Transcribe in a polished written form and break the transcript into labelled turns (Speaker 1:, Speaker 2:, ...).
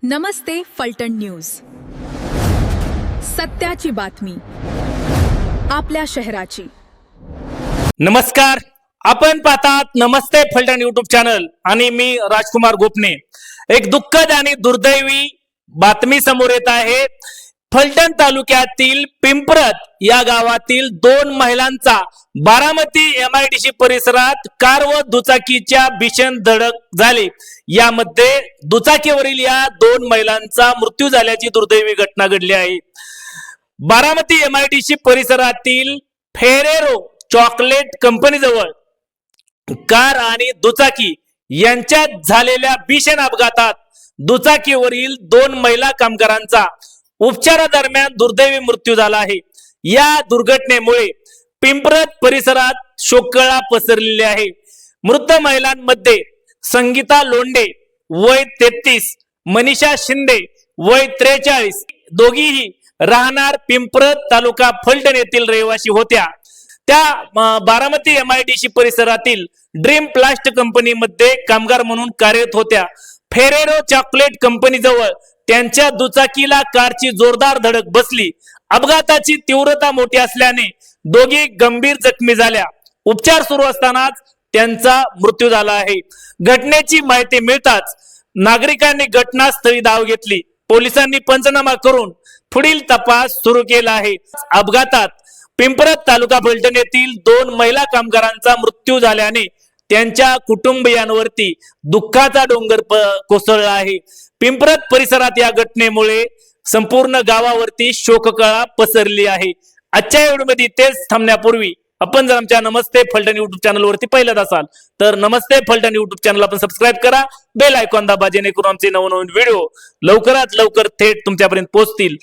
Speaker 1: नमस्ते Phaltan news, सत्याची बातमी आपल्या शहराची।
Speaker 2: नमस्कार, आपण पाहतात नमस्ते फलटण यूट्यूब चॅनल आणि मी राजकुमार गोपने। एक दुःखद आणि दुर्दैवी बातमी समोर येत आहे। फलटण तालुक्यातील पिंपरत या गावातील 2 महिलांचा बारामती MIDC परिसरात कार व दुचाकीच्या भीषण धडक झाली। यामध्ये दुचाकीवरील या 2 महिलांचा मृत्यू झाल्याची दुर्दैवी घटना घडली आहे। बारामती MIDC परिसरातील फेरेरो चॉकलेट कंपनी जवळ कार आणि दुचाकी यांच्यात झालेल्या भीषण अपघातात दुचाकीवरील 2 महिला कामगारांचा उपचारादरम्यान दुर्दैवी मृत्यू झाला आहे। या दुर्घटनेमुळे पिंपरत परिसरात शोककळा पसरलेली आहे। मृत महिलांमध्ये संगीता लोंढे वय 33, मनीषा शिंदे वय 43, दोघीही राहणार पिंपरत तालुका फलटण येथील रहिवासी होत्या। त्या बारामती MIDC परिसरातील ड्रीम प्लास्ट कंपनी मध्ये कामगार म्हणून कार्यरत होत्या। फेरेरो चॉकलेट कंपनी जवळ त्यांच्या दुचाकीला कारची जोरदार धडक बसली। अपघाताची तीव्रता मोठी असल्याने दोघी गंभीर जखमी झाल्या। उपचार सुरू असतानाच त्यांचा मृत्यू झाला आहे। घटनेची माहिती मिळताच नागरिकांनी घटनास्थळी धाव घेतली। पोलिसांनी पंचनामा करून पुढील तपास सुरू केला आहे। अपघातात पिंपरत तालुका फलटण येथील 2 महिला कामगारांचा मृत्यू झाल्याने त्यांच्या कुटुंबियांवरती दुःखाचा डोंगर कोसळला आहे। पिंपरत परिसरात या घटनेमुळे संपूर्ण गावावरती शोककळा पसरली आहे। आजच्या व्हिडिओमध्ये तेच थांबण्यापूर्वी आपण जर आमच्या नमस्ते फलटण युट्यूब चॅनल वरती पहिल्यांद असाल तर नमस्ते फलटण युट्यूब चॅनल आपण सबस्क्राइब करा, बेल आयकॉन दाबा, जेणेकरून आमचे नवनवीन व्हिडिओ लवकरात लवकर थेट तुमच्यापर्यंत पोहोचतील।